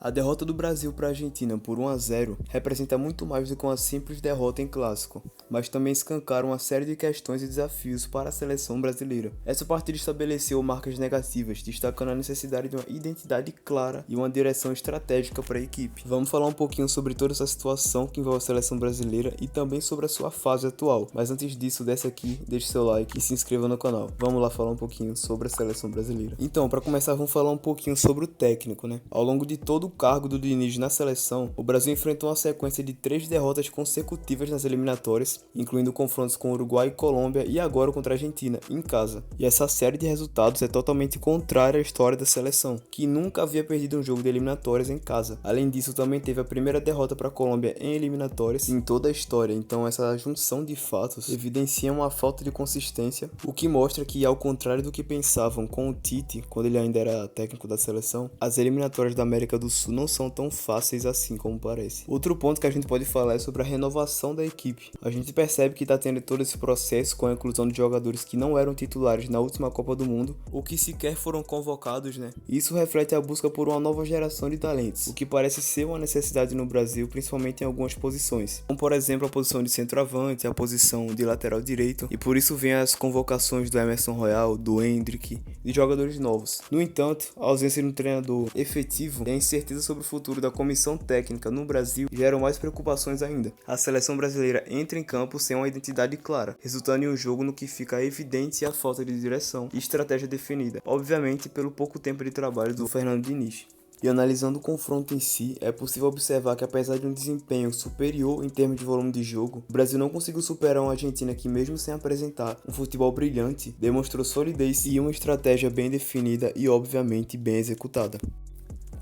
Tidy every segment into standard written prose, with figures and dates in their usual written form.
A derrota do Brasil para a Argentina por 1-0 representa muito mais do que uma simples derrota em clássico, mas também escancara uma série de questões e desafios para a seleção brasileira. Essa partida estabeleceu marcas negativas, destacando a necessidade de uma identidade clara e uma direção estratégica para a equipe. Vamos falar um pouquinho sobre toda essa situação que envolve a seleção brasileira e também sobre a sua fase atual, mas antes disso, desce aqui, deixe seu like e se inscreva no canal. Vamos lá falar um pouquinho sobre a seleção brasileira. Então, para começar, vamos falar um pouquinho sobre o técnico, né? Ao longo de todo o cargo do Diniz na seleção, o Brasil enfrentou uma sequência de 3 derrotas consecutivas nas eliminatórias, incluindo confrontos com Uruguai e Colômbia e agora contra a Argentina, em casa. E essa série de resultados é totalmente contrária à história da seleção, que nunca havia perdido um jogo de eliminatórias em casa. Além disso, também teve a primeira derrota para a Colômbia em eliminatórias em toda a história, então essa junção de fatos evidencia uma falta de consistência, o que mostra que, ao contrário do que pensavam com o Tite, quando ele ainda era técnico da seleção, as eliminatórias da América do Sul não são tão fáceis assim como parece. Outro ponto que a gente pode falar é sobre a renovação da equipe. A gente percebe que está tendo todo esse processo com a inclusão de jogadores que não eram titulares na última Copa do Mundo ou que sequer foram convocados, né? Isso reflete a busca por uma nova geração de talentos, o que parece ser uma necessidade no Brasil, principalmente em algumas posições, como por exemplo a posição de centroavante, a posição de lateral direito, e por isso vem as convocações do Emerson Royal, do Endrick, de jogadores novos. No entanto, a ausência de um treinador efetivo e a incerteza sobre o futuro da comissão técnica no Brasil geram mais preocupações ainda. A seleção brasileira entra em campo sem uma identidade clara, resultando em um jogo no que fica evidente a falta de direção e estratégia definida, obviamente pelo pouco tempo de trabalho do Fernando Diniz. E analisando o confronto em si, é possível observar que, apesar de um desempenho superior em termos de volume de jogo, o Brasil não conseguiu superar uma Argentina que, mesmo sem apresentar um futebol brilhante, demonstrou solidez e uma estratégia bem definida e obviamente bem executada.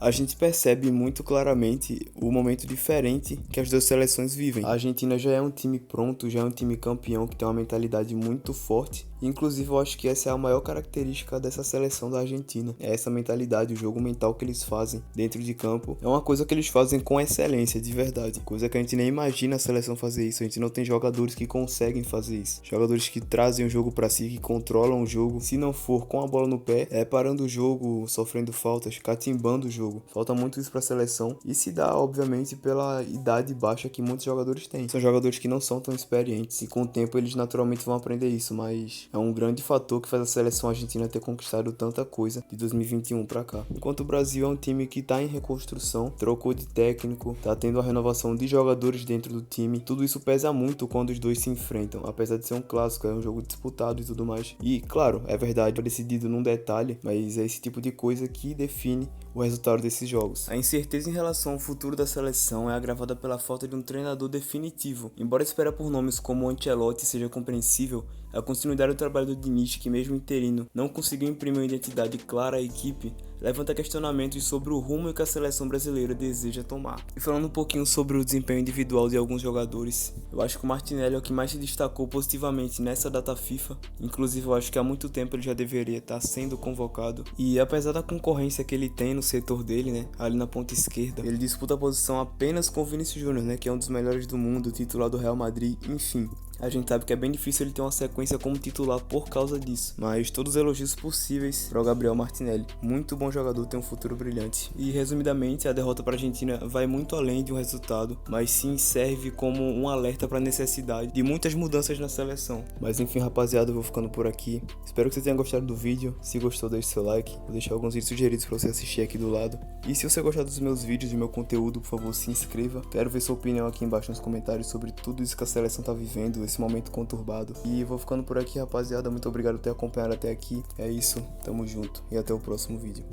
A gente percebe muito claramente o momento diferente que as duas seleções vivem. A Argentina já é um time pronto, já é um time campeão que tem uma mentalidade muito forte. Inclusive, eu acho que essa é a maior característica dessa seleção da Argentina. É essa mentalidade, o jogo mental que eles fazem dentro de campo. É uma coisa que eles fazem com excelência, de verdade. Coisa que a gente nem imagina a seleção fazer isso. A gente não tem jogadores que conseguem fazer isso. Jogadores que trazem o jogo pra si, que controlam o jogo. Se não for com a bola no pé, parando o jogo, sofrendo faltas, catimbando o jogo. Falta muito isso pra seleção. E se dá, obviamente, pela idade baixa que muitos jogadores têm. São jogadores que não são tão experientes. E com o tempo eles naturalmente vão aprender isso, mas é um grande fator que faz a seleção argentina ter conquistado tanta coisa de 2021 pra cá. Enquanto o Brasil é um time que tá em reconstrução, trocou de técnico, tá tendo a renovação de jogadores dentro do time, tudo isso pesa muito quando os dois se enfrentam, apesar de ser um clássico, é um jogo disputado e tudo mais. E, claro, é verdade, é decidido num detalhe, mas é esse tipo de coisa que define o resultado desses jogos. A incerteza em relação ao futuro da seleção é agravada pela falta de um treinador definitivo. Embora a espera por nomes como o Ancelotti seja compreensível, a continuidade do trabalho do Diniz, que mesmo interino não conseguiu imprimir uma identidade clara à equipe, levanta questionamentos sobre o rumo que a seleção brasileira deseja tomar. E falando um pouquinho sobre o desempenho individual de alguns jogadores, eu acho que o Martinelli é o que mais se destacou positivamente nessa data FIFA. Inclusive, eu acho que há muito tempo ele já deveria estar sendo convocado. E apesar da concorrência que ele tem no setor dele, né, ali na ponta esquerda, ele disputa a posição apenas com o Vinícius Júnior, né, que é um dos melhores do mundo, titular do Real Madrid, enfim. A gente sabe que é bem difícil ele ter uma sequência como titular por causa disso, mas todos os elogios possíveis para o Gabriel Martinelli. Muito bom jogador, tem um futuro brilhante. E resumidamente, a derrota para a Argentina vai muito além de um resultado, mas sim serve como um alerta para a necessidade de muitas mudanças na seleção. Mas enfim, rapaziada, eu vou ficando por aqui. Espero que você tenha gostado do vídeo. Se gostou, deixe seu like. Vou deixar alguns vídeos sugeridos para você assistir aqui do lado. E se você gostar dos meus vídeos, do meu conteúdo, por favor, se inscreva. Quero ver sua opinião aqui embaixo nos comentários sobre tudo isso que a seleção tá vivendo, esse momento conturbado. E vou ficando por aqui, rapaziada. Muito obrigado por ter acompanhado até aqui. É isso, tamo junto e até o próximo vídeo.